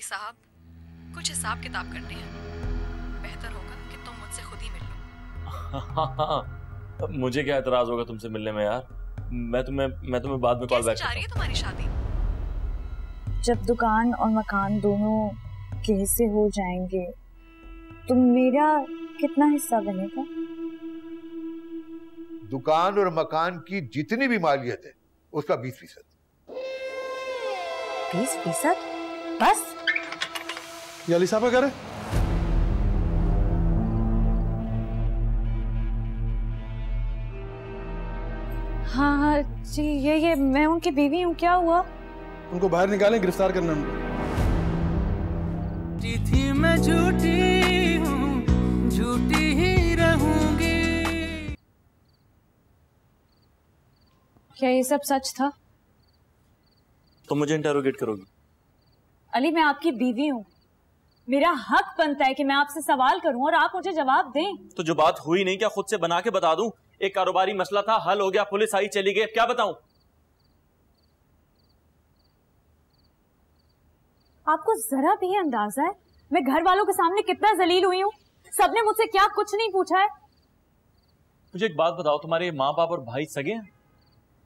साहब, कुछ हिसाब किताब करने हैं। बेहतर होगा कि तुम मुझसे खुद ही मिल लो। मुझे क्या एतराज होगा तुमसे मिलने में यार। मैं तुम्हें बाद में कॉल बैक जा रही है तुम्हारी शादी? जब दुकान और मकान दोनों के हिस्से हो जाएंगे तो मेरा कितना हिस्सा बनेगा? दुकान और मकान की जितनी भी मालियत है उसका 20%। 20% बस? ये अली साहब का घर है? हाँ जी, ये मैं उनकी बीवी हूँ। क्या हुआ? उनको बाहर निकालें, गिरफ्तार करना उनको। थी मैं झूठी हूँ, झूठी ही रहूंगी। क्या ये सब सच था? तो मुझे इंटरोगेट करोगी? अली, मैं आपकी बीवी हूँ। मेरा हक बनता है कि मैं आपसे सवाल करूं और आप मुझे जवाब दें। तो जो बात हुई नहीं, क्या खुद से बना के बता दूं? एक कारोबारी मसला था, हल हो गया, पुलिस आई चली गई, क्या बताऊं? आपको जरा भी अंदाजा है मैं घर वालों के सामने कितना जलील हुई हूँ? सबने मुझसे क्या कुछ नहीं पूछा है। मुझे एक बात बताओ, तुम्हारे माँ बाप और भाई सगे हैं?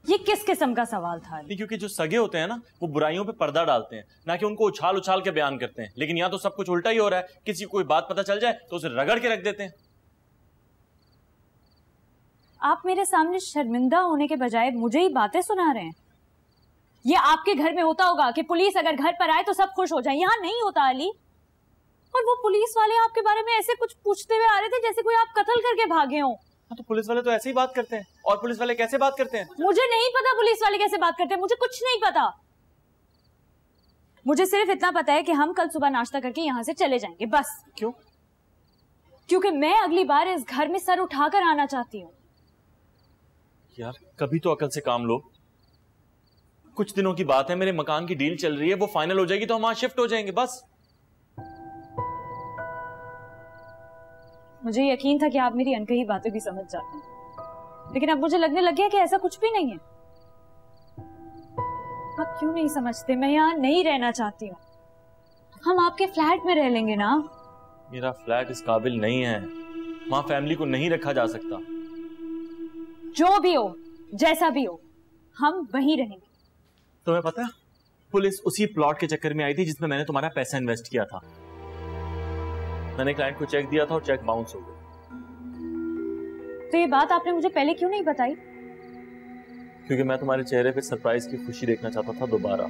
ये किस किस्म का सवाल था? नहीं, क्योंकि जो सगे होते हैं ना, वो बुराइयों पे पर्दा डालते हैं, ना कि उनको उछाल उछाल के बयान करते हैं। लेकिन यहाँ तो सब कुछ उल्टा ही हो रहा है। किसी को कोई बात पता चल जाए तो उसे रगड़ के रख देते हैं। आप मेरे सामने शर्मिंदा होने के बजाय मुझे ही बातें सुना रहे हैं। ये आपके घर में होता होगा कि पुलिस अगर घर पर आए तो सब खुश हो जाए। यहाँ नहीं होता अली। और वो पुलिस वाले आपके बारे में ऐसे कुछ पूछते हुए आ रहे थे जैसे कोई आप कत्ल करके भागे हो। तो पुलिस वाले तो ऐसे ही बात करते हैं। और पुलिस वाले कैसे बात करते हैं? मुझे नहीं पता पुलिस वाले कैसे बात करते हैं, मुझे कुछ नहीं पता। मुझे सिर्फ इतना पता है कि हम कल सुबह नाश्ता करके यहाँ से चले जाएंगे, बस। क्यों? क्योंकि मैं अगली बार इस घर में सर उठाकर आना चाहती हूँ। यार कभी तो अकल से काम लो। कुछ दिनों की बात है, मेरे मकान की डील चल रही है, वो फाइनल हो जाएगी तो हम वहां शिफ्ट हो जाएंगे, बस। मुझे यकीन था कि आप मेरी अनकही बातें भी समझ जाते हैं, लेकिन अब मुझे लगने लग गया कि ऐसा कुछ भी नहीं है। आप क्यों नहीं समझते? मैं यहाँ नहीं रहना चाहती हूँ। हम आपके फ्लैट में रह लेंगे ना। मेरा फ्लैट इस काबिल नहीं है, वहां फैमिली को नहीं रखा जा सकता। जो भी हो, जैसा भी हो, हम वहीं रहेंगे। तुम्हें पता है, पुलिस उसी प्लॉट के चक्कर में आई थी जिसमें मैंने तुम्हारा पैसा इन्वेस्ट किया था। मैंने क्लाइंट को चेक दिया था और चेक बाउंस हो गया। तो ये बात आपने मुझे पहले क्यों नहीं बताई? क्योंकि मैं तुम्हारे चेहरे पे सरप्राइज की खुशी देखना चाहता था दोबारा।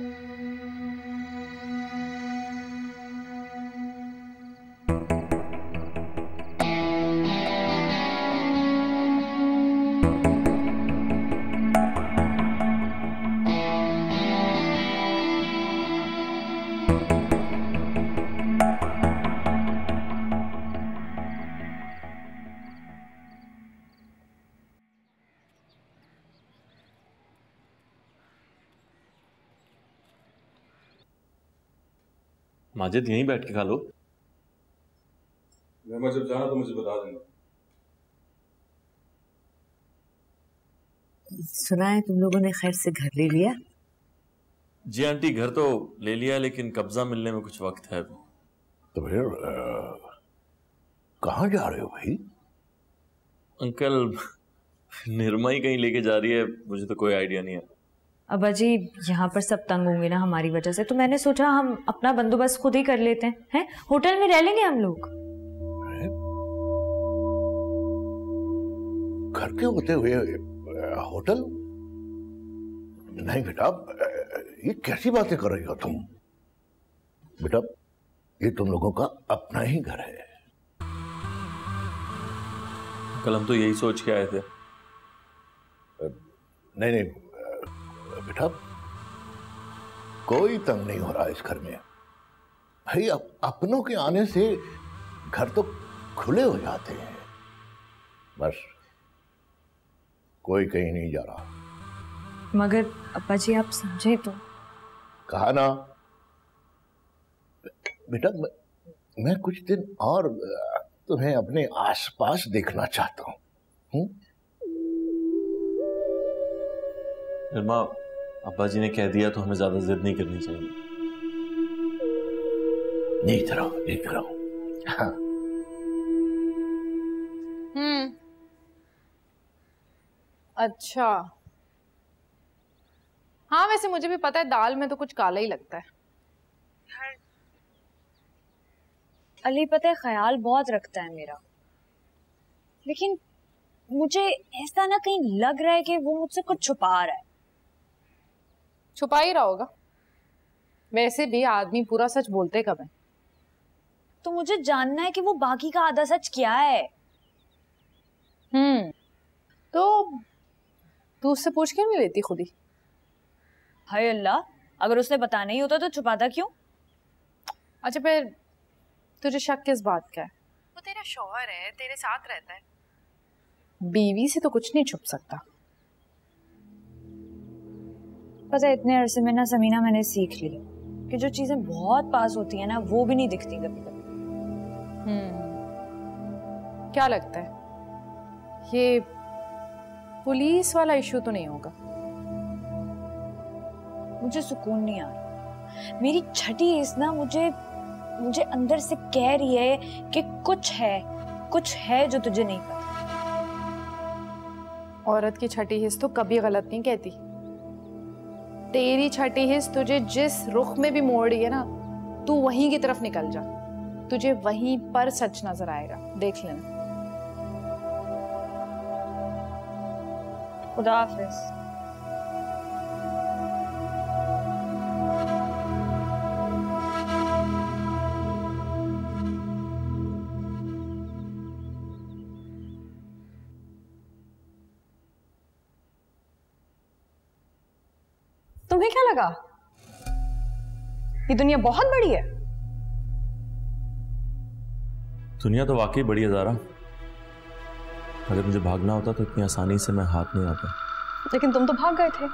माजिद यहीं बैठ के खा लो। मैं जब जाना तो मुझे बता देना। सुना है तुम लोगों ने खैर से घर ले लिया? जी आंटी, घर तो ले लिया, लेकिन कब्जा मिलने में कुछ वक्त है। तो फिर कहाँ जा रहे हो भाई? अंकल, निर्मा ही कहीं लेके जा रही है, मुझे तो कोई आइडिया नहीं है। अब अजी, यहाँ पर सब तंग होंगे ना हमारी वजह से, तो मैंने सोचा हम अपना बंदोबस्त खुद ही कर लेते हैं। होटल में रह लेंगे हम लोग। घर के होते हुए होटल? नहीं बेटा, ये कैसी बातें कर रही हो तुम? बेटा, ये तुम लोगों का अपना ही घर है। कल हम तो यही सोच के आए थे। नहीं नहीं बेटा, कोई तंग नहीं हो रहा इस घर में भाई। अपनों के आने से घर तो खुले हो जाते हैं, बस। कोई कहीं नहीं जा रहा। मगर अप्पा जी, आप समझे तो। कहा ना बेटा, मैं कुछ दिन और तुम्हें अपने आसपास देखना चाहता हूं। निर्मा, अब्बा जी ने कह दिया तो हमें ज्यादा जिद नहीं करनी चाहिए। नीत रहो। हाँ। अच्छा, हाँ वैसे मुझे भी पता है दाल में तो कुछ काला ही लगता है। अली पता है ख्याल बहुत रखता है मेरा, लेकिन मुझे ऐसा ना कहीं लग रहा है कि वो मुझसे कुछ छुपा रहा है। छुपा ही रहा होगा, वैसे भी आदमी पूरा सच बोलते कब है। तो मुझे जानना है कि वो बाकी का आधा सच क्या है। तो तू उससे पूछ क्यों नहीं लेती खुद ही? हाय अल्लाह, अगर उसने बताना ही होता तो छुपाता क्यों? अच्छा फिर तुझे शक किस बात का है? वो तेरा शौहर है, तेरे साथ रहता है। बीवी से तो कुछ नहीं छुप सकता। पता है इतने अरसे में ना समीना मैंने सीख लिया कि जो चीजें बहुत पास होती है ना वो भी नहीं दिखती कभी कभी। क्या लगता है ये पुलिस वाला इशू तो नहीं होगा? मुझे सुकून नहीं आ रहा। मेरी छठी हिस्स ना मुझे अंदर से कह रही है कि कुछ है जो तुझे नहीं पता। औरत की छठी हिस्स तो कभी गलत नहीं कहती। तेरी छठी हिस्स तुझे जिस रुख में भी मोड़ रही है ना, तू वहीं की तरफ निकल जा, तुझे वहीं पर सच नजर आएगा, देख लेना। खुदा हाफिज। तुम्हें क्या लगा ये दुनिया बहुत बड़ी है? दुनिया तो वाकई बड़ी है ज़ारा। अगर मुझे भागना होता तो इतनी आसानी से मैं हाथ नहीं आता। लेकिन तुम तो भाग गए थे।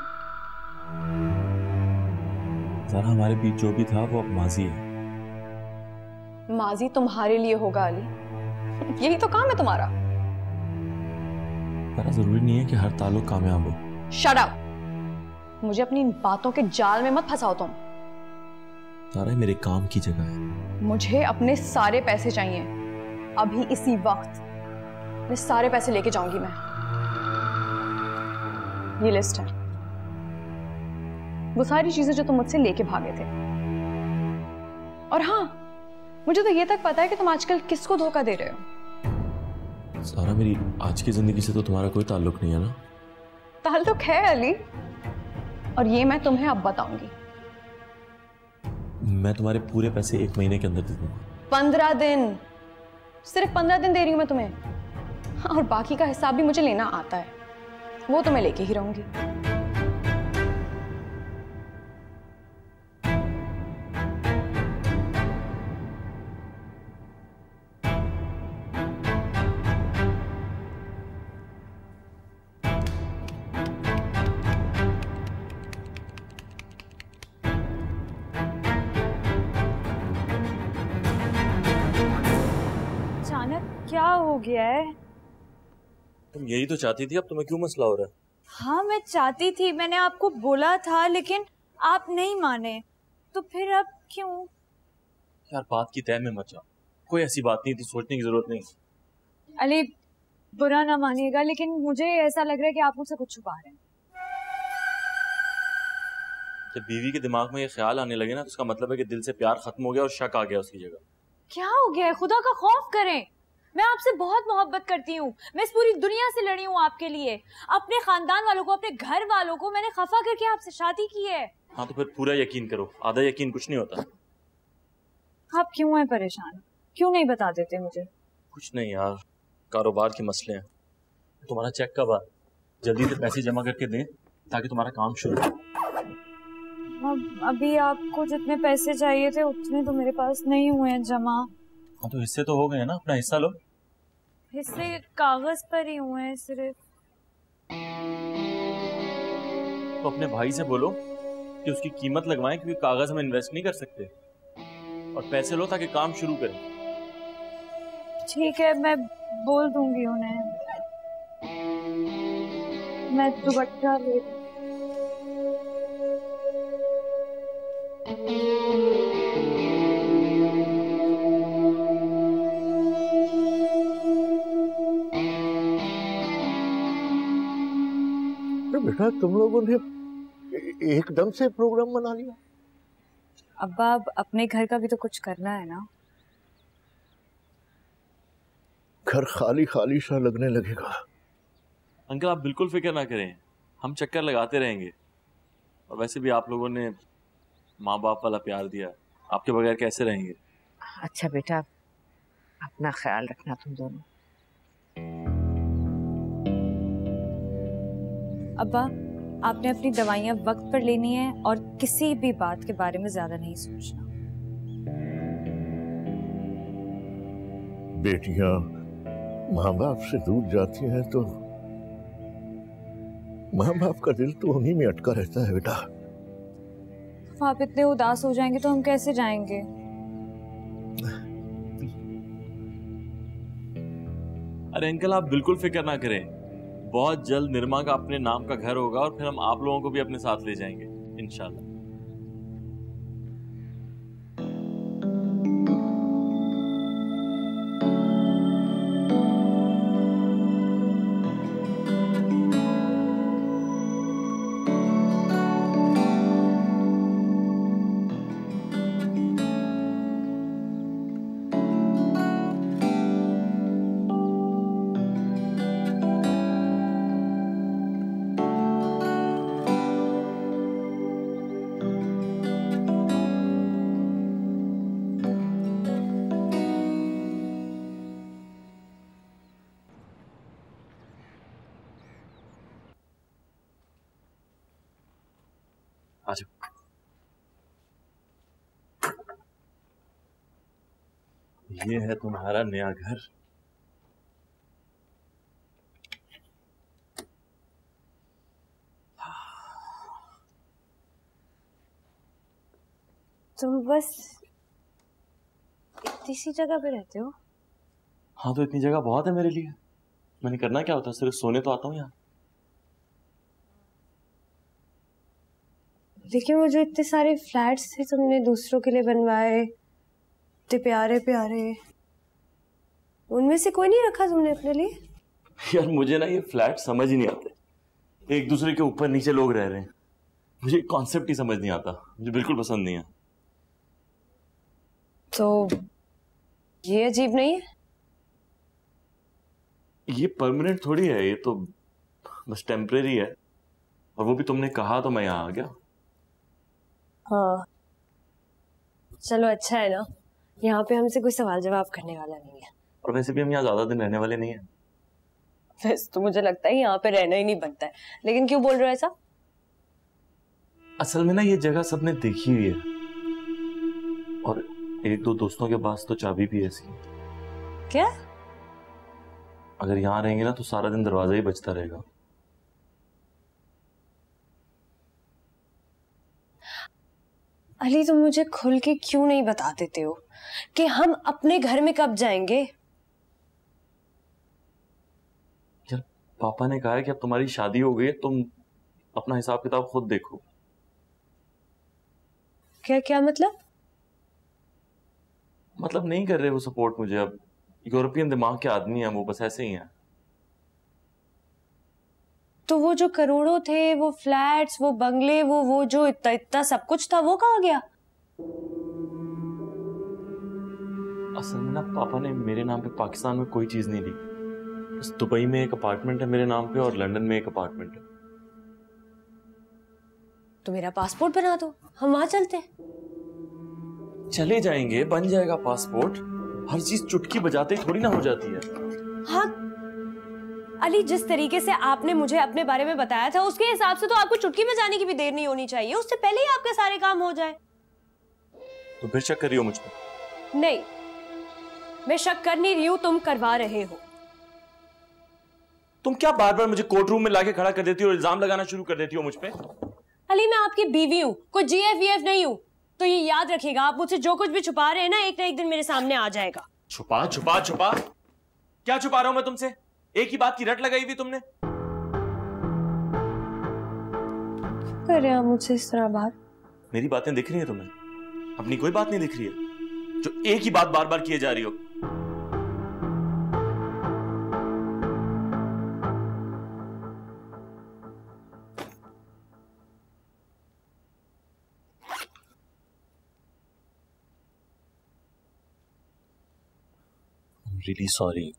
ज़ारा हमारे बीच जो भी था वो अब माजी है। माजी तुम्हारे लिए होगा अली, यही तो काम है तुम्हारा। ज़ारा जरूरी नहीं है कि हर ताल्लुक कामयाब हो। शट अप, मुझे अपनी बातों के जाल में मत फंसाओ तुम। ज़ारा मेरे काम की जगह है। मुझे अपने सारे पैसे चाहिए अभी इसी वक्त। मैं सारे पैसे लेके जाऊंगी मैं। ये लिस्ट है, वो सारी चीजें जो तुम मुझसे लेके भागे थे। और हाँ, मुझे तो ये तक पता है कि तुम आजकल किसको धोखा दे रहे हो। ज़ारा मेरी आज की जिंदगी से तो तुम्हारा कोई ताल्लुक नहीं है ना? ताल्लुक है अली, और ये मैं तुम्हें अब बताऊंगी। मैं तुम्हारे पूरे पैसे 1 महीने के अंदर दे दूंगा। 15 दिन, सिर्फ 15 दिन दे रही हूं मैं तुम्हें। और बाकी का हिसाब भी मुझे लेना आता है, वो तो मैं लेके ही रहूंगी। क्या हो गया है? तुम यही तो चाहती थी, अब तुम्हें क्यों मसला हो रहा है? हाँ मैं चाहती थी, मैंने आपको बोला था, लेकिन आप नहीं माने, तो फिर अब क्यों? यार बात की तय में मत जाओ, कोई ऐसी बात नहीं थी, सोचने की जरूरत नहीं। अली बुरा ना मानिएगा, लेकिन मुझे ऐसा लग रहा है कि आप मुझसे कुछ छुपा रहे हैं। जब बीवी के दिमाग में ये ख्याल आने लगे ना, तो उसका मतलब है कि दिल से प्यार खत्म हो गया और शक आ गया उसकी जगह। क्या हो गया है? खुदा का खौफ करें। मैं आपसे बहुत मोहब्बत करती हूँ, मैं इस पूरी दुनिया से लड़ी हूँ आपके लिए। अपने खानदान वालों को, अपने घर वालों को मैंने खफा करके आपसे शादी की है। हाँ तो फिर पूरा यकीन करो, आधा यकीन कुछ नहीं होता। आप क्यों हैं परेशान? क्यों नहीं बता देते मुझे? कुछ नहीं यार, कारोबार के मसले हैं। तुम्हारा चेक कब आ? जल्दी से पैसे जमा करके दें ताकि तुम्हारा काम शुरू हो। अभी आपको जितने पैसे चाहिए थे उतने तो मेरे पास नहीं हुए हैं जमा। हाँ तो हिस्से तो हो गए ना, अपना हिस्सा लो। हिस्से कागज पर ही हुए हैं सिर्फ। तो अपने भाई से बोलो कि उसकी कीमत लगवाएं, क्योंकि कागज हम इन्वेस्ट नहीं कर सकते। और पैसे लो ताकि काम शुरू करें। ठीक है, मैं बोल दूंगी उन्हें। मैं दुपट्टा ले अरे बेटा तुम लोगों ने एकदम से प्रोग्राम बना लिया। अब्बा अब अपने घर का भी तो कुछ करना है ना। घर खाली खाली सा लगने लगेगा। अंकल आप बिल्कुल फिक्र ना करें, हम चक्कर लगाते रहेंगे। और वैसे भी आप लोगों ने माँ बाप वाला प्यार दिया, आपके बगैर कैसे रहेंगे। अच्छा बेटा अपना ख्याल रखना तुम दोनों। अब्बा आपने अपनी दवाइयाँ वक्त पर लेनी है और किसी भी बात के बारे में ज्यादा नहीं सोचना। बेटियां माँ बाप से दूर जाती हैं तो माँ बाप का दिल तो उन्हीं में अटका रहता है बेटा। आप इतने उदास हो जाएंगे तो हम कैसे जाएंगे। अरे अंकल आप बिल्कुल फिक्र ना करें, बहुत जल्द निर्मा का अपने नाम का घर होगा और फिर हम आप लोगों को भी अपने साथ ले जाएंगे इंशाल्लाह। आजा। ये है तुम्हारा नया घर। तुम बस इतनी सी जगह पे रहते हो? हाँ तो इतनी जगह बहुत है मेरे लिए। मैंने करना क्या होता है, सिर्फ सोने तो आता हूँ यहाँ। लेकिन वो जो इतने सारे फ्लैट्स थे तुमने दूसरों के लिए बनवाए, इतने प्यारे प्यारे, उनमें से कोई नहीं रखा तुमने अपने लिए? यार मुझे ना ये फ्लैट समझ ही नहीं आते, एक दूसरे के ऊपर नीचे लोग रह रहे हैं। मुझे कॉन्सेप्ट ही समझ नहीं आता, मुझे बिल्कुल पसंद नहीं है। तो ये अजीब नहीं है? ये परमानेंट थोड़ी है, ये तो बस टेम्परेरी है। और वो भी तुमने कहा तो मैं यहाँ आ गया। हाँ चलो अच्छा है ना, यहाँ पे हमसे कोई सवाल जवाब करने वाला नहीं है। और वैसे भी हम यहाँ ज्यादा दिन रहने वाले नहीं हैं। वैसे तो मुझे लगता है यहाँ पे रहना ही नहीं बनता है, लेकिन क्यों बोल रहे हो ऐसा? असल में ना ये जगह सबने देखी हुई है और एक दो दोस्तों के पास तो चाबी भी है इसकी। क्या? अगर यहाँ रहेंगे ना तो सारा दिन दरवाजा ही बजता रहेगा। अली तुम मुझे खुल के क्यों नहीं बता देते हो कि हम अपने घर में कब जाएंगे? यार पापा ने कहा है कि अब तुम्हारी शादी हो गई है, तुम अपना हिसाब किताब खुद देखो। क्या क्या मतलब? मतलब नहीं कर रहे वो सपोर्ट मुझे। अब यूरोपियन दिमाग के आदमी हैं वो, बस ऐसे ही हैं। तो वो जो करोड़ों थे, वो फ्लैट्स, वो बंगले, वो जो इतना इतना सब कुछ था, वो कहाँ गया? असल में ना पापा ने मेरे नाम पे पाकिस्तान में कोई चीज नहीं ली। बस दुबई में एक अपार्टमेंट है मेरे नाम पे और लंदन में एक अपार्टमेंट है। तो मेरा पासपोर्ट बना दो, हम वहां चलते हैं। चले जाएंगे, बन जाएगा पासपोर्ट। हर चीज चुटकी बजाते ही थोड़ी ना हो जाती है। हाँ अली, जिस तरीके से आपने मुझे अपने बारे में बताया था उसके हिसाब से तो आपको चुटकी बजाने की भी देर नहीं होनी चाहिए, उससे पहले ही आपके सारे काम हो जाए। तो फिर शक कर रही हो मुझ पर? नहीं, मैं शक कर नहीं रही हूं, तुम करवा रहे हो। तुम क्या बार बार मुझे कोर्ट रूम में लाके खड़ा कर देती हो और इल्जाम लगाना शुरू कर देती हो मुझ पे? अली मैं आपकी बीवी हूं, कोई GF नहीं हूं। तो ये याद रखिएगा, आप मुझसे जो कुछ भी छुपा रहे हैं ना एक दिन मेरे सामने आ जाएगा। छुपा छुपा छुपा? क्या छुपा रहा हूं मैं तुमसे? एक ही बात की रट लगाई हुई तुमने। कर रहे हैं मुझसे इस तरह बात? मेरी बातें दिख रही है तुम्हें? अपनी कोई बात नहीं दिख रही है जो एक ही बात बार बार किए जा रही हो? Really sorry.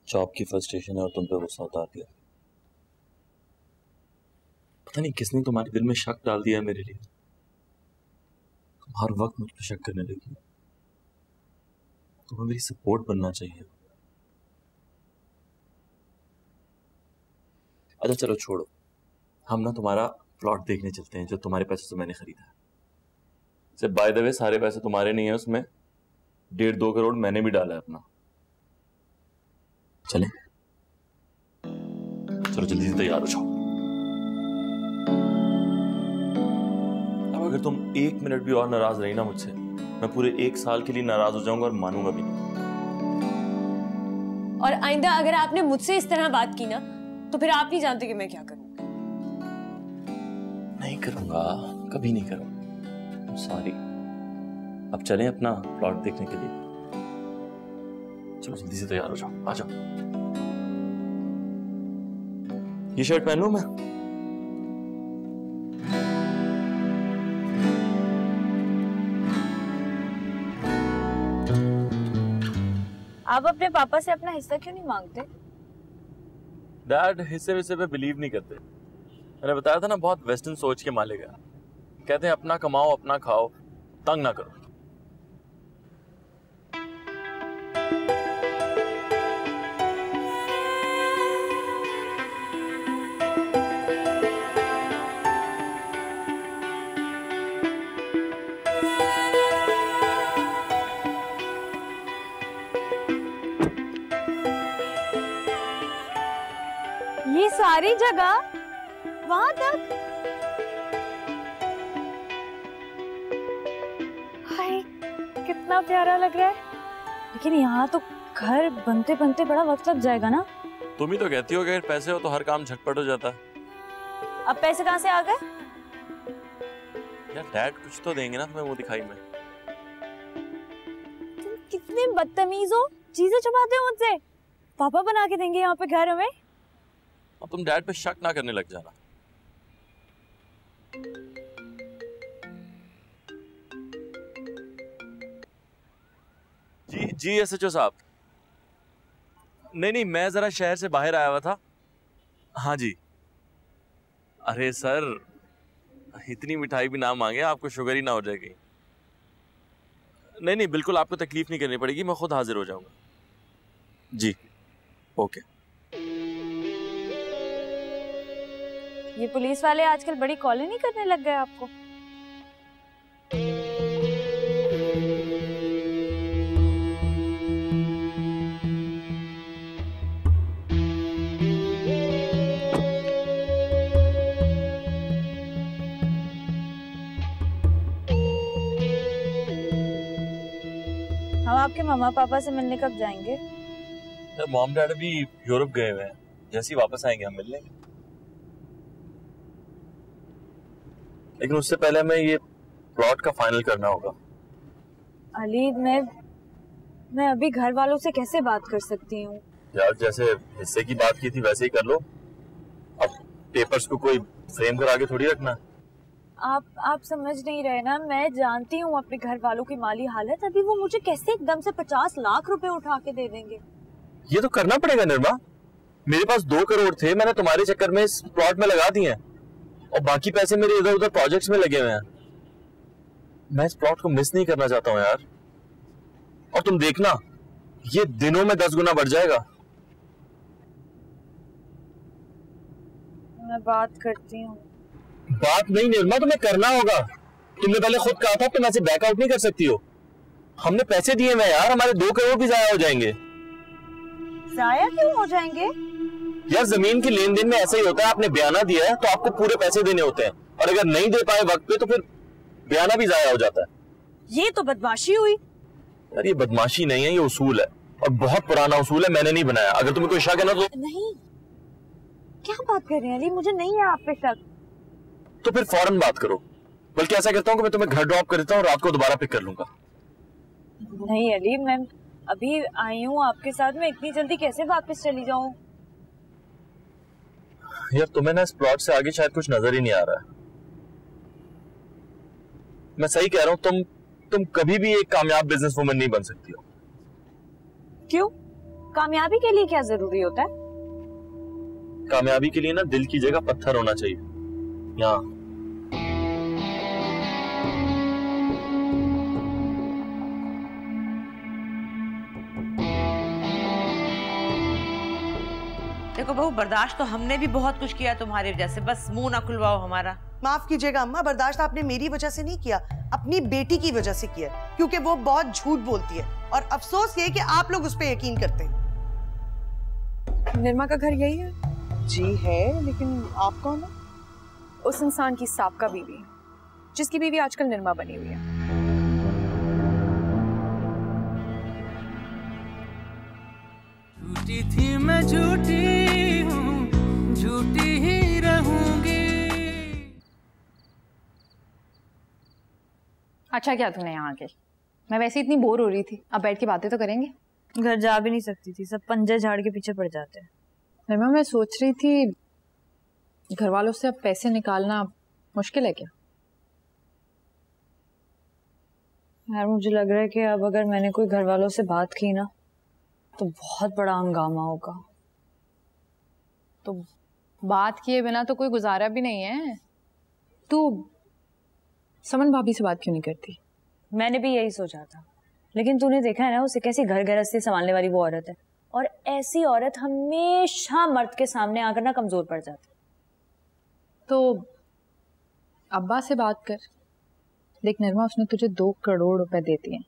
जॉब की फ्रस्ट्रेशन है और तुम पे गुस्सा उतार दिया। पता नहीं किसने तुम्हारे दिल में शक डाल दिया मेरे लिए। तुम हर वक्त मुझ पर शक करने लगी। तुम्हें मेरी सपोर्ट बनना चाहिए। अच्छा चलो छोड़ो, हम ना तुम्हारा प्लॉट देखने चलते हैं जो तुम्हारे पैसे से मैंने खरीदा है। सिर्फ बाय द वे सारे पैसे तुम्हारे नहीं है, उसमें 1.5-2 करोड़ मैंने भी डाला है अपना। चलें? चलो जल्दी से तैयार हो जाओ। अब अगर तुम 1 मिनट भी और नाराज रही ना मुझसे, मैं पूरे 1 साल के लिए नाराज हो जाऊंगा और मानूंगा भी नहीं। और आइंदा अगर आपने मुझसे इस तरह बात की ना, तो फिर आप नहीं जानते कि मैं क्या करूंगा। नहीं करूंगा, कभी नहीं करूंगा। सॉरी। अब चलें अपना प्लॉट देखने के लिए। चलो जल्दी से तैयार हो जाओ, आ जाओ। ये शर्ट पहन लूं मैं? आप अपने पापा से अपना हिस्सा क्यों नहीं मांगते? डैड हिस्से विस्से पे बिलीव नहीं करते। मैंने बताया था ना, बहुत वेस्टर्न सोच के मालिक है। कहते हैं अपना कमाओ अपना खाओ, तंग ना करो। ये सारी जगह वहां तक? हाय कितना प्यारा लग रहा है। लेकिन यहाँ तो घर बनते बनते बड़ा वक्त लग जाएगा ना? तुम ही तो कहती हो कि अगर पैसे हो तो हर काम झटपट हो जाता है। अब पैसे कहाँ से आ गए? यार डैड कुछ तो देंगे ना तुम्हें वो दिखाई में। तुम कितने बदतमीज हो, चीजें छुपाते हो मुझसे। पापा बना के देंगे यहाँ पे घर हमें। अब तुम डैड पे शक ना करने लग जाना। जी एसएचओ साहब। नहीं मैं जरा शहर से बाहर आया हुआ था। हाँ जी। अरे सर इतनी मिठाई भी ना मांगे, आपको शुगर ही ना हो जाएगी। नहीं बिल्कुल आपको तकलीफ नहीं करनी पड़ेगी, मैं खुद हाजिर हो जाऊंगा। जी ओके। ये पुलिस वाले आजकल बड़ी कॉलिंग नहीं करने लग गए आपको? हम आपके मम्मा पापा से मिलने कब जाएंगे? मॉम डैड अभी यूरोप गए हुए हैं, जैसे ही वापस आएंगे हम मिल लेंगे। लेकिन उससे पहले हमें ये प्लॉट का फाइनल करना होगा। अली मैं अभी घर वालों से कैसे बात कर सकती हूँ? यार जैसे हिस्से की बात की थी वैसे ही कर लो। अब पेपर्स को कोई फ्रेम करा के थोड़ी रखना। आप समझ नहीं रहे ना। मैं जानती हूँ अपने घर वालों की माली हालत। अभी वो मुझे कैसे एकदम से 50 लाख रुपए उठा के दे देंगे? ये तो करना पड़ेगा निर्मा। मेरे पास 2 करोड़ थे, मैंने तुम्हारे चक्कर में इस प्लॉट में लगा दिए हैं और बाकी पैसे मेरे इधर उधर प्रोजेक्ट्स में लगे हुए हैं। मैं इस प्लॉट को मिस नहीं करना चाहता हूँ यार। और तुम देखना ये दिनों में 10 गुना बढ़ जाएगा। मैं बात करती हूँ। बात नहीं निर्मा, तुम्हें करना होगा। तुमने पहले खुद कहा था तुम ऐसे बैकआउट नहीं कर सकती हो। हमने पैसे दिए हैं यार, हमारे 2 करोड़ भी जाया हो जाएंगे। जाया क्यों हो जाएंगे? यार जमीन के लेन देन में ऐसा ही होता है, आपने बयाना दिया है तो आपको पूरे पैसे देने होते हैं, और अगर नहीं दे पाए वक्त पे तो फिर बयाना भी जाया हो जाता है। ये तो बदमाशी हुई। यार ये बदमाशी नहीं है, ये उसूल है और बहुत पुराना उसूल है, मैंने नहीं बनाया। अगर तुम्हें कोई शक है ना तो नहीं। क्या बात कर रहे हैं अली? मुझे नहीं है आप पे शक। तो फिर फौरन बात करो। बल्कि ऐसा करता हूँ कि मैं तुम्हें घर ड्रॉप कर देता हूँ, रात को दोबारा पिक कर लूंगा। नहीं अली, मैं अभी आई हूँ आपके साथ, मैं इतनी जल्दी कैसे वापस चली जाऊँ? यार तुम्हें ना इस प्लॉट से आगे शायद कुछ नजर ही नहीं आ रहा है। मैं सही कह रहा हूँ, तुम तुम कभी भी एक कामयाब बिजनेस वुमन नहीं बन सकती हो। क्यों? कामयाबी के लिए क्या जरूरी होता है? कामयाबी के लिए ना दिल की जगह पत्थर होना चाहिए। यहाँ देखो बहू, बर्दाश्त तो हमने भी बहुत कुछ किया तुम्हारी वजह से, बस मुंह ना खुलवाओ हमारा। माफ कीजिएगा अम्मा, बर्दाश्त आपने मेरी वजह से नहीं किया, अपनी बेटी की वजह से किया, क्योंकि वो बहुत झूठ बोलती है और अफसोस ये कि आप लोग उस पर यकीन करते हैं। निर्मा का घर यही है? जी है, लेकिन आप कौन है? उस इंसान की साबका बीवी, जिसकी बीवी आजकल निर्मा बनी हुई है। झूठी थी मैं, झूठी हूँ, झूठी ही रहूंगी। अच्छा क्या तूने यहाँ आके? मैं वैसे इतनी बोर हो रही थी, अब बैठ के बातें तो करेंगे। घर जा भी नहीं सकती थी, सब पंजे झाड़ के पीछे पड़ जाते हैं। निर्मा, मैं सोच रही थी घर वालों से अब पैसे निकालना मुश्किल है क्या? यार मुझे लग रहा है कि अब अगर मैंने कोई घर वालों से बात की ना तो बहुत बड़ा हंगामा होगा। तो बात किए बिना तो कोई गुजारा भी नहीं है। तू समन भाभी से बात क्यों नहीं करती? मैंने भी यही सोचा था, लेकिन तूने देखा है ना उसे कैसी घर गृहस्थी संभालने वाली वो औरत है, और ऐसी औरत हमेशा मर्द के सामने आकर ना कमजोर पड़ जाती। तो अब्बा से बात कर। देख निर्मा, उसने तुझे 2 करोड़ रुपए देती है,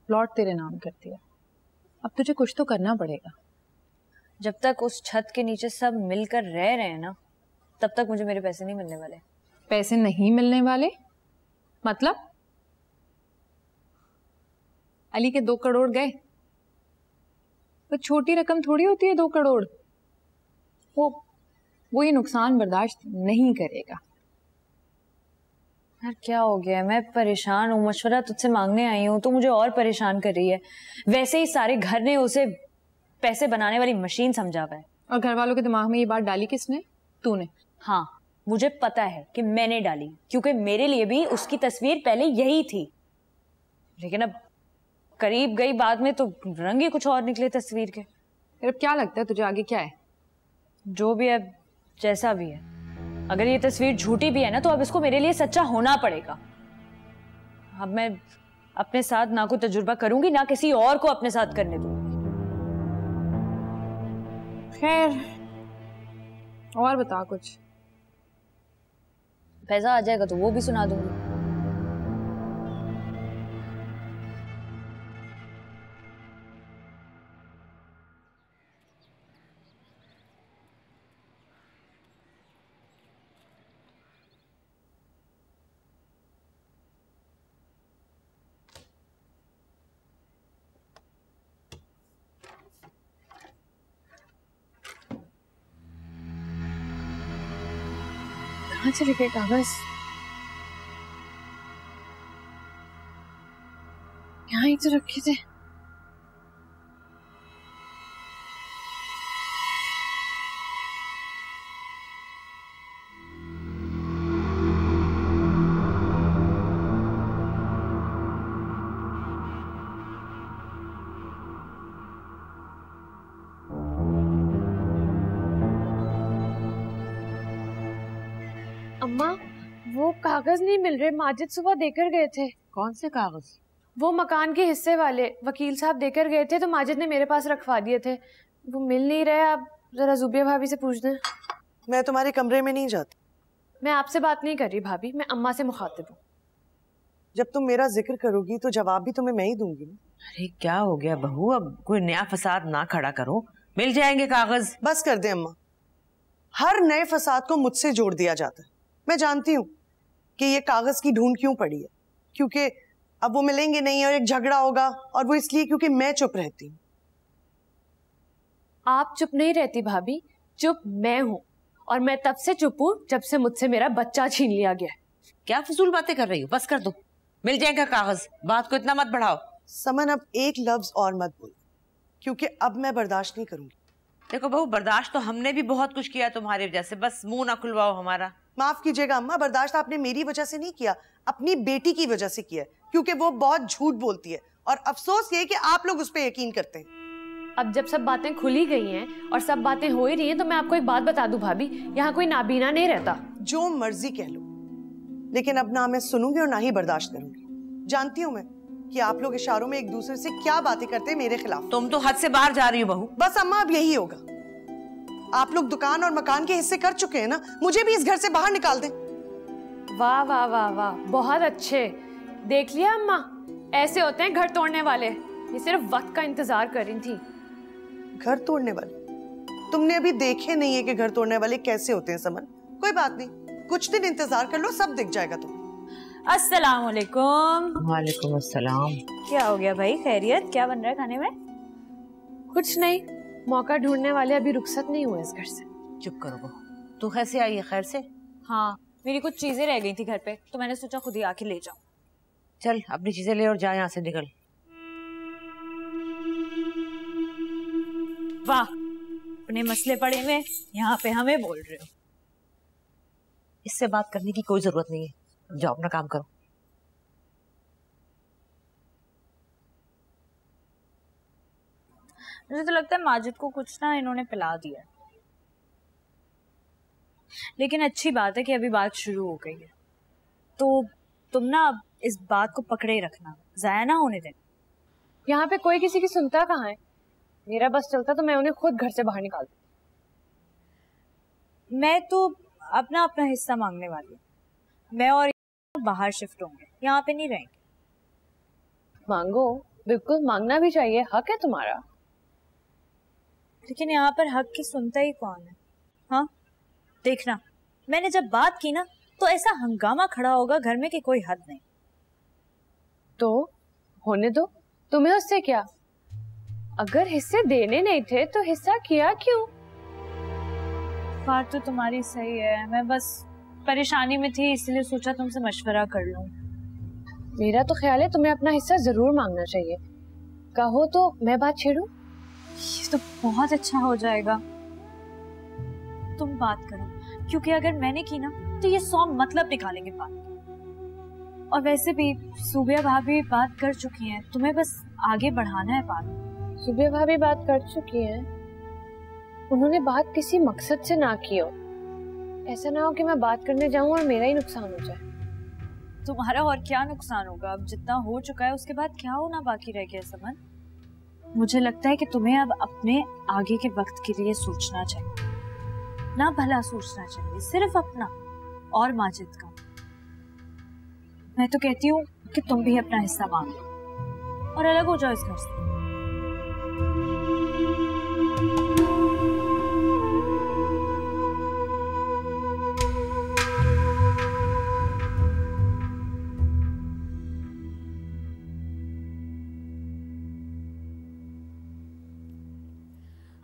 प्लॉट तेरे नाम करती है। अब तुझे कुछ तो करना पड़ेगा। जब तक उस छत के नीचे सब मिलकर रह रहे हैं ना, तब तक मुझे मेरे पैसे नहीं मिलने वाले। पैसे नहीं मिलने वाले मतलब? अली के 2 करोड़ गए? तो छोटी रकम थोड़ी होती है 2 करोड़। वो ये नुकसान बर्दाश्त नहीं करेगा। यार क्या हो गया है? मैं परेशान हूँ, मशवरा तुझसे मांगने आई हूँ तो मुझे और परेशान कर रही है। वैसे ही सारे घर ने उसे पैसे बनाने वाली मशीन समझा हुआ है। और घर वालों के दिमाग में ये बात डाली किसने? तूने? हाँ, मुझे पता है कि मैंने डाली, क्योंकि मेरे लिए भी उसकी तस्वीर पहले यही थी, लेकिन अब करीब गई बाद में तो रंग ही कुछ और निकले तस्वीर के। फिर अब क्या लगता है तुझे आगे क्या है? जो भी है, जैसा भी है, अगर ये तस्वीर झूठी भी है ना तो अब इसको मेरे लिए सच्चा होना पड़ेगा। अब मैं अपने साथ ना कोई तजुर्बा करूंगी, ना किसी और को अपने साथ करने दूंगी। खैर, और बता कुछ। पैसा आ जाएगा तो वो भी सुना दूंगी। कहाँ चले गए कागज? यहाँ ही तो रखे थे। अम्मा, वो कागज नहीं मिल रहे। माजिद सुबह देकर गए थे। कौन से कागज? वो मकान के हिस्से वाले वकील साहब देकर गए थे, तो माजिद ने मेरे पास रखवा दिए थे। वो मिल नहीं रहे। आप जरा जुबिया भाभी से पूछ दें। मैं तुम्हारे कमरे में नहीं जाती। मैं आपसे बात नहीं कर रही भाभी, मैं अम्मा से मुखातिब हूँ। जब तुम मेरा जिक्र करोगी तो जवाब भी तुम्हें मैं ही दूंगी ना। अरे क्या हो गया बहू, अब कोई नया फसाद ना खड़ा करो, मिल जाएंगे कागज। बस कर दे अम्मा, हर नए फसाद को मुझसे जोड़ दिया जाता है। मैं जानती हूँ कि ये कागज की ढूंढ क्यों पड़ी है, क्योंकि अब वो मिलेंगे नहीं और एक झगड़ा होगा, और वो इसलिए क्योंकि मैं चुप रहती हूँ। आप चुप नहीं रहती भाभी, चुप मैं हूँ, और मैं तब से चुप हूँ जब से मुझसे मेरा बच्चा छीन लिया गया। क्या फजूल बातें कर रही हो, बस कर दो, मिल जाएगा कागज, बात को इतना मत बढ़ाओ। समन, अब एक लफ्ज और मत बोलो, क्योंकि अब मैं बर्दाश्त नहीं करूंगी। देखो बहू, बर्दाश्त तो हमने भी बहुत कुछ किया तुम्हारी वजह से, बस मुंह ना खुलवाओ हमारा। माफ कीजिएगा अम्मा, बर्दाश्त आपने मेरी वजह से नहीं किया, अपनी बेटी की वजह से किया, क्योंकि वो बहुत झूठ बोलती है और अफसोस ये कि आप लोग उस पर यकीन करते हैं। अब जब सब बातें खुली गई हैं और सब बातें हो ही रही हैं तो मैं आपको एक बात बता दूं भाभी, यहाँ कोई नाबीना नहीं रहता। जो मर्जी कह लो, लेकिन अब ना मैं सुनूंगी और ना ही बर्दाश्त करूंगी। जानती हूँ मैं कि आप लोग इशारों में एक दूसरे से क्या बातें करते हैं मेरे खिलाफ। तुम तो हद से बाहर जा रही हो बहू। बस अम्मा अब यही होगा। आप लोग दुकान और मकान के हिस्से कर चुके हैं ना, मुझे भी इस घर से बाहर निकाल दें। वाह वाह वाह वाह, बहुत अच्छे। देख लिया अम्मा, ऐसे होते हैं घर तोड़ने वाले। ये सिर्फ वक्त का इंतजार कर रही थी। घर तोड़ने वाले? तुमने अभी देखे नहीं है कि घर तोड़ने वाले कैसे होते हैं समन। कोई बात नहीं, कुछ दिन इंतजार कर लो, सब दिख जाएगा तुम्हें। अस्सलाम वालेकुम। वालेकुम अस्सलाम। क्या हो गया भाई, खैरियत? क्या बन रहा है खाने में? कुछ नहीं, मौका ढूंढने वाले अभी रुखसत नहीं हुए इस घर से। चुप करो बहू। तू कैसे आई है खैर से? हाँ, मेरी कुछ चीजें रह गई थी घर पे, तो मैंने सोचा खुद ही आके ले जाऊं। चल अपनी चीजें ले और जा यहाँ से निकल। वाह, अपने मसले पड़े हुए यहाँ पे हमें बोल रहे हो। इससे बात करने की कोई जरूरत नहीं है, जाओ अपना काम करो। मुझे तो लगता है माजिद को कुछ ना इन्होंने पिला दिया, लेकिन अच्छी बात है कि अभी बात शुरू हो गई है, तो तुम ना इस बात को पकड़े रखना, जाया ना होने देना। यहाँ पे कोई किसी की सुनता कहाँ है? मेरा बस चलता तो मैं उन्हें खुद घर से बाहर निकाल दूं। मैं तो अपना अपना हिस्सा मांगने वाली हूँ। मैं और बाहर शिफ्ट होंगे, यहाँ पे नहीं रहेंगे। मांगो, बिल्कुल मांगना भी चाहिए, हक है तुम्हारा। लेकिन यहाँ पर हक की सुनता ही कौन है? हाँ देखना, मैंने जब बात की ना तो ऐसा हंगामा खड़ा होगा घर में कि कोई हद नहीं। तो होने दो, तुम्हें उससे क्या? अगर हिस्से देने नहीं थे तो हिस्सा किया क्यों? बात तो तुम्हारी सही है, मैं बस परेशानी में थी इसलिए सोचा तुमसे मशवरा कर लूं। मेरा तो ख्याल है तुम्हें अपना हिस्सा जरूर मांगना चाहिए। कहो तो मैं बात छेड़ूं? ये तो बहुत अच्छा हो जाएगा, तुम बात करो, क्योंकि अगर मैंने की ना तो ये 100 मतलब निकालेंगे बात। और वैसे भी सुबिया भाभी बात कर चुकी हैं, तुम्हें बस आगे बढ़ाना है बात। सुबिया भाभी बात कर चुकी हैं? उन्होंने बात किसी मकसद से ना की हो। ऐसा ना हो कि मैं बात करने जाऊं और मेरा ही नुकसान हो जाए। तुम्हारा और क्या नुकसान होगा? अब जितना हो चुका है उसके बाद क्या होना बाकी रह गया समन। मुझे लगता है कि तुम्हें अब अपने आगे के वक्त के लिए सोचना चाहिए, ना भला सोचना चाहिए, सिर्फ अपना और माजिद का। मैं तो कहती हूँ कि तुम भी अपना हिस्सा मांग लो और अलग हो जाओ इस घर से।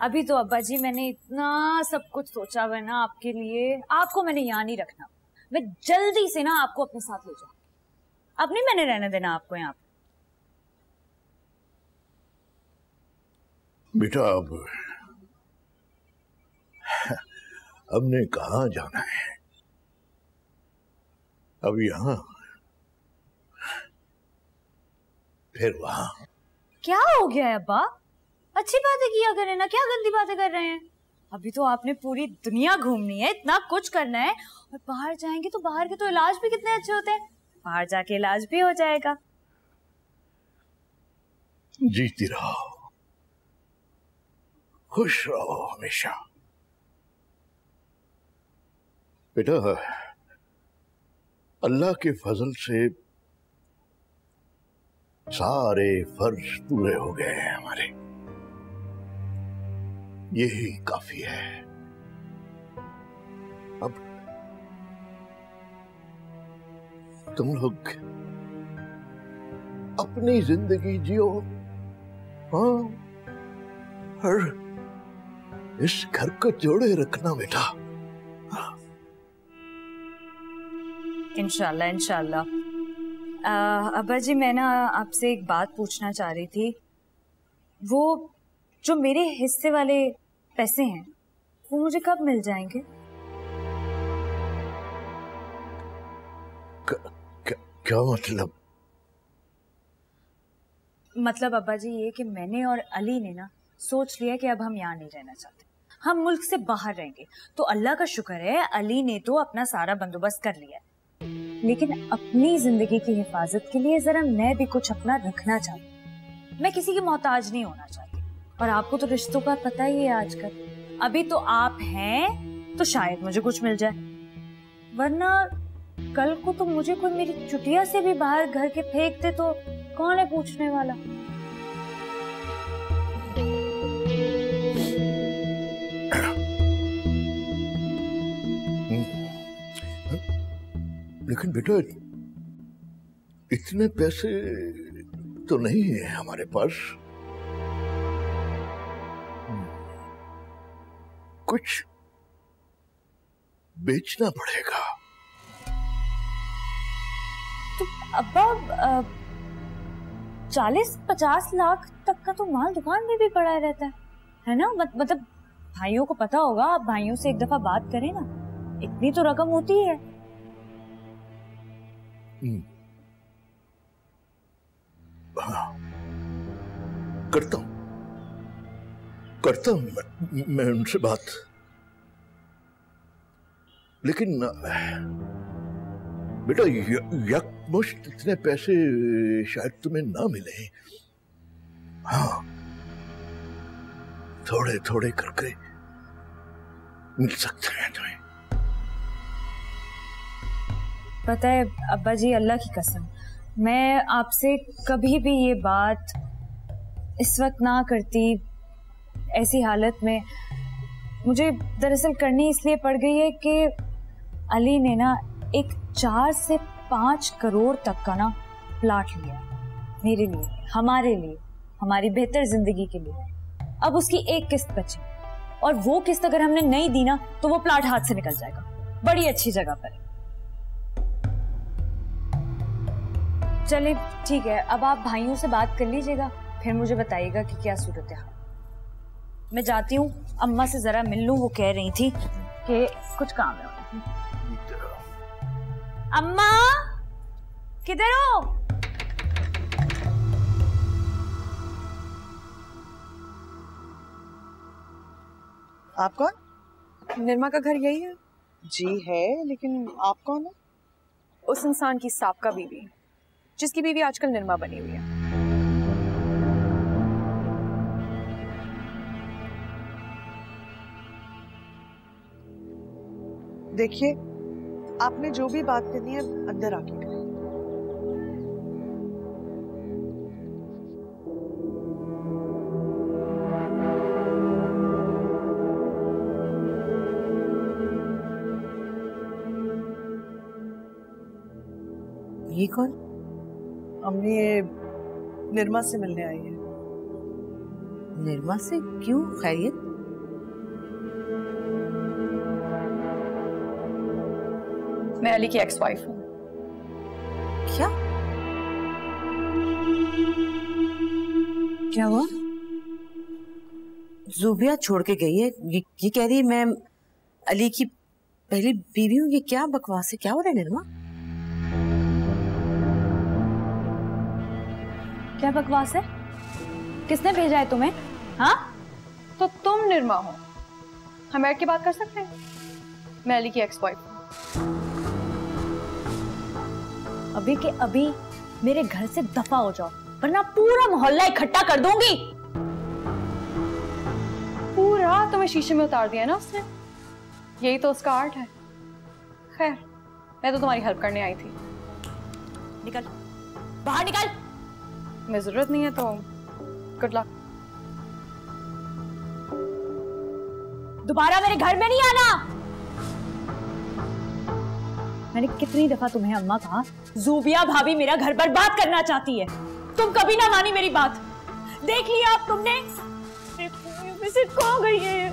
अभी तो अब्बा जी मैंने इतना सब कुछ सोचा हुआ है ना आपके लिए, आपको मैंने यहाँ नहीं रखना। मैं जल्दी से ना आपको अपने साथ ले जाऊँ, अब नहीं मैंने रहने देना आपको यहाँ पे। बेटा हमने कहाँ जाना है? अब यहाँ फिर वहां। क्या हो गया है अब्बा? अच्छी बातें किया करें ना, क्या गंदी बातें कर रहे हैं? अभी तो आपने पूरी दुनिया घूमनी है, इतना कुछ करना है, और बाहर जाएंगे तो बाहर के तो इलाज भी कितने अच्छे होते हैं, बाहर जाके इलाज भी हो जाएगा। जीती रहो, खुश रहो हमेशा। बेटा अल्लाह के फजल से सारे फर्ज पूरे हो गए हैं हमारे, यही काफी है। अब तुम लोग अपनी जिंदगी जियो, हाँ, और इस घर को जोड़े रखना बेटा। इंशाल्लाह इंशाल्लाह। अब्बा जी मैं ना आपसे एक बात पूछना चाह रही थी, वो जो मेरे हिस्से वाले पैसे हैं वो मुझे कब मिल जाएंगे? क्या मतलब? मतलब अब्बा जी ये कि मैंने और अली ने ना सोच लिया कि अब हम यहाँ नहीं रहना चाहते, हम मुल्क से बाहर रहेंगे। तो अल्लाह का शुक्र है अली ने तो अपना सारा बंदोबस्त कर लिया है, लेकिन अपनी जिंदगी की हिफाजत के लिए जरा मैं भी कुछ अपना रखना चाहती हूँ। मैं किसी की मोहताज नहीं होना चाहती, और आपको तो रिश्तों का पता ही है आजकल। अभी तो आप हैं तो शायद मुझे कुछ मिल जाए, वरना कल को तो मुझे कोई मेरी चुटिया से भी बाहर घर के फेंक दे तो कौन है पूछने वाला। लेकिन बेटा इतने पैसे तो नहीं है हमारे पास, कुछ बेचना पड़ेगा। तो अब्बा 40-50 लाख तक का तो माल दुकान में भी पड़ा रहता है ना? मतलब भाइयों को पता होगा, आप भाइयों से एक दफा बात करें ना, इतनी तो रकम होती है। हाँ, करता हूं मैं उनसे बात, लेकिन बेटा यकमुश्त इतने पैसे शायद तुम्हें ना मिले। हाँ, थोड़े थोड़े करके मिल सकते हैं तुम्हें। पता है अब्बा जी, अल्लाह की कसम, मैं आपसे कभी भी ये बात इस वक्त ना करती। ऐसी हालत में मुझे दरअसल करनी इसलिए पड़ गई है कि अली ने ना एक 4 से 5 करोड़ तक का ना प्लाट लिया मेरे लिए, हमारे लिए, हमारी बेहतर जिंदगी के लिए। अब उसकी एक किस्त बची, और वो किस्त अगर हमने नहीं दी ना तो वो प्लाट हाथ से निकल जाएगा, बड़ी अच्छी जगह पर। चले ठीक है, अब आप भाइयों से बात कर लीजिएगा, फिर मुझे बताइएगा कि क्या सूरत है। मैं जाती हूँ, अम्मा से जरा मिल लूं, वो कह रही थी कि कुछ काम है। अम्मा किधर हो? आप कौन? निर्मा का घर यही है जी है, लेकिन आप कौन है? उस इंसान की साबका बीवी, जिसकी बीवी आजकल निर्मा बनी हुई है। देखिए, आपने जो भी बात करनी है अंदर आके करें। ये कौन? हमने ये निर्मा से मिलने आई है। निर्मा से? क्यों, खैरियत? मैं अली की एक्स वाइफ हूँ। क्या? क्या हुआ? ज़ुबिया छोड़ के गई है, ये कह रही मैं अली की पहली बीवी हूँ। ये क्या बकवास है? क्या हो रहा है निर्मा? क्या बकवास है? किसने भेजा है तुम्हें? हाँ, तो तुम निर्मा हो, हम बैठ के बात कर सकते हैं। मैं अली की एक्स वाइफ हूँ। अभी के अभी मेरे घर से दफा हो जाओ, वरना पूरा मोहल्ला इकट्ठा कर दूंगी। पूरा तुम्हें शीशे में उतार दिया ना उसने, यही तो उसका आर्ट है। खैर, मैं तो तुम्हारी हेल्प करने आई थी। निकल बाहर, निकल। मैं जरूरत नहीं है तो गुड लक। दोबारा मेरे घर में नहीं आना। मैंने कितनी दफा तुम्हें अम्मा कहा, ज़ुबिया भाभी मेरा घर बर्बाद करना चाहती है, तुम कभी ना मानी मेरी बात। देख लिया अब तुमने, में से खो गई है।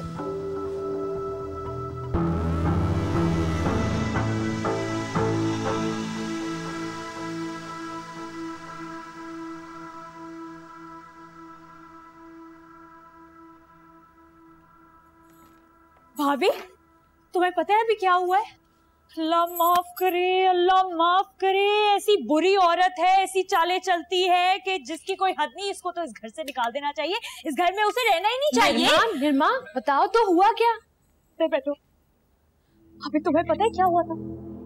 भाभी, तुम्हें पता है अभी क्या हुआ है? अल्लाह माफ करे, अल्लाह माफ करे। ऐसी बुरी औरत है, ऐसी चालें चलती है कि जिसकी कोई हद नहीं। इसको तो इस घर से निकाल देना चाहिए, इस घर में उसे रहना ही नहीं चाहिए। निर्मा बताओ तो हुआ क्या? बैठो। अभी तुम्हें पता है क्या हुआ था?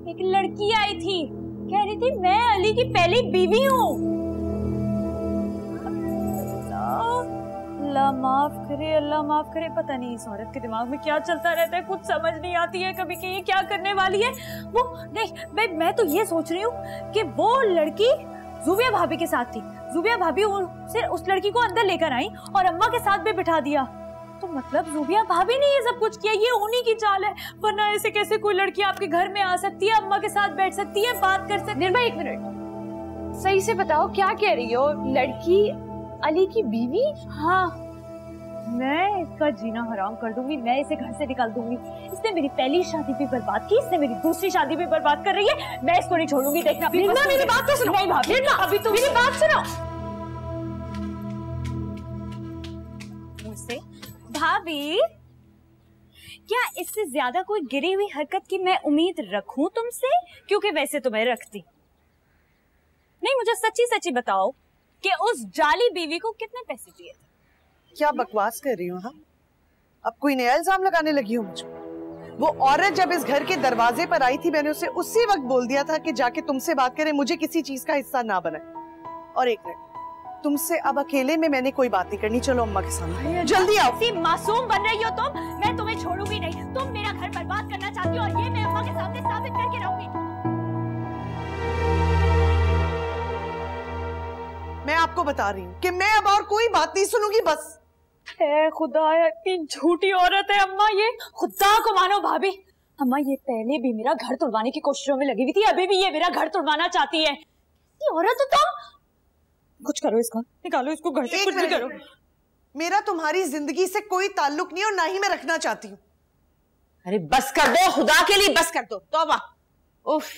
एक लड़की आई थी, कह रही थी मैं अली की पहली बीवी हूँ। अल्लाह माफ करे, अल्लाह माफ करे। पता नहीं इस औरत के दिमाग में क्या चलता रहता है, कुछ समझ नहीं आती है कभी कि ये क्या करने वाली है। वो नहीं, मैं तो ये सोच रही हूँ कि वो लड़की ज़ुबिया भाभी के साथ थी। ज़ुबिया भाभी उस लड़की को अंदर लेकर आई और अम्मा के साथ भी बिठा दिया। तो मतलब ज़ुबिया भाभी ने ये सब कुछ किया, ये उन्हीं की चाल है। वरना ऐसे कैसे कोई लड़की आपके घर में आ सकती है, अम्मा के साथ बैठ सकती है, बात कर सकती है? निर्मा एक मिनट, सही से बताओ क्या कह रही हो? लड़की अली की बीवी? हाँ, मैं इसका जीना हराम कर दूंगी, मैं इसे घर से निकाल दूंगी। इसने मेरी पहली शादी भी बर्बाद की, इसने मेरी दूसरी शादी भी बर्बाद कर रही है। मैं इसको नहीं छोड़ूंगी। देखना निर्मा मेरी बात तो सुनो। नहीं भाभी, अभी तो मेरी बात सुनो। मुझसे भाभी, क्या इससे ज्यादा कोई गिरी हुई हरकत की मैं उम्मीद रखूं तुमसे? क्योंकि वैसे तो मैं रखती नहीं। मुझे सच्ची सच्ची बताओ कि उस जाली बीवी को कितने पैसे दिए थे? क्या बकवास कर रही हो? हाँ, अब कोई नया इल्जाम लगाने लगी हो मुझे? वो औरत जब इस घर के दरवाजे पर आई थी, मैंने उसे उसी वक्त बोल दिया था कि जाके तुमसे बात करे, मुझे किसी चीज का हिस्सा ना बनाए। और एक मिनट, तुमसे अब अकेले में मैंने कोई बात नहीं करनी। चलो अम्मा के सामने, जल्दी आओ। ऐसी मासूम बन रही हो तुम, मैं तुम्हें छोड़ूंगी नहीं। तुम मेरा घर बर्बाद करना चाहती हो और ये मैं अम्मा के सामने साबित करके रहूंगी। मैं आपको बता रही हूँ कि मैं अब और कोई बात नहीं सुनूंगी। बस खुदा, इतनी झूठी औरत है अम्मा ये। खुदा को मानो भाभी, अम्मा ये पहले भी मेरा घर तोड़वाने की कोशिशों में लगी हुई थी, अभी भी ये मेरा घर तोड़वाना चाहती है। ये औरत तो तुम कुछ करो, इसको निकालो, इसको घर से कुछ भी करो। मेरा तुम्हारी जिंदगी से कोई ताल्लुक नहीं और ना ही मैं रखना चाहती हूँ। अरे बस कर दो, खुदा के लिए बस कर दो। तौबा। उफ,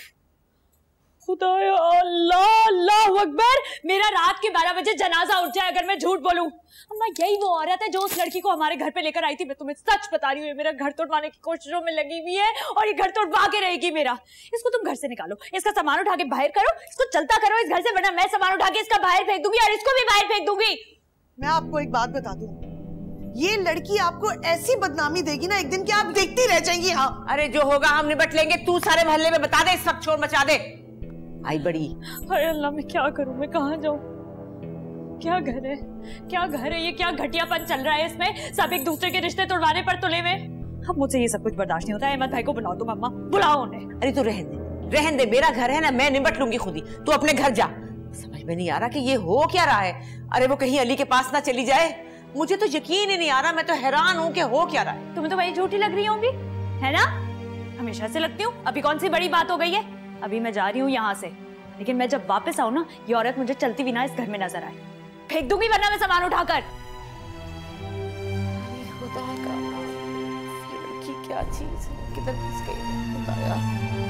खुदा, अल्लाह अल्लाह अकबर। मेरा रात के 12 बजे जनाजा उठ जाए अगर मैं झूठ बोलूं। अम्मा यही वो औरत है जो उस लड़की को हमारे घर पे लेकर आई थी। मैं तुम्हें सच बता रही हूँ, मेरा घर तोड़वाने की कोशिशों में लगी हुई है और ये घर तोड़वा के रहेगी मेरा। इसको तुम घर से निकालो, इसका सामान उठा के बाहर करो, इसको चलता करो इस घर से, वरना मैं सामान उठा के इसका बाहर फेंक दूंगी और इसको भी बाहर फेंक दूंगी। मैं आपको एक बात बता दूं, ये लड़की आपको ऐसी बदनामी देगी ना एक दिन कि आप देखती रह जाएंगी। हाँ, अरे जो होगा हम निपट लेंगे। तू सारे मोहल्ले में बता दे, इस वक्त शोर मचा दे। आई बड़ी। अरे अल्लाह, मैं क्या करूं, मैं कहाँ जाऊं? क्या घर है, क्या घर है ये? क्या घटियापन चल रहा है इसमें? सब एक दूसरे के रिश्ते तोड़वाने पर तुले हुए। अब मुझसे ये सब कुछ बर्दाश्त नहीं होता है। अहमद भाई को बुलाओ तुम, अम्मा बुलाओ उन्हें। अरे तू रहन दे, मेरा घर है ना, मैं निपट लूंगी खुद ही। तू अपने घर जा। समझ में नहीं आ रहा कि ये हो क्या रहा है। अरे वो कहीं अली के पास ना चली जाए, मुझे तो यकीन ही नहीं आ रहा। मैं तो हैरान हूँ कि हो क्या रहा है। तुम्हें तो भाई झूठी लग रही होंगी, है ना? हमेशा से लगती हूँ, अभी कौन सी बड़ी बात हो गई है? अभी मैं जा रही हूँ यहाँ से, लेकिन मैं जब वापस आऊँ ना, ये औरत मुझे चलती बिना इस घर में नजर आए, फेंक दूंगी वरना मैं सामान उठाकर। खुदा का, ये लड़की क्या चीज है, किधर फंस गई? बताया।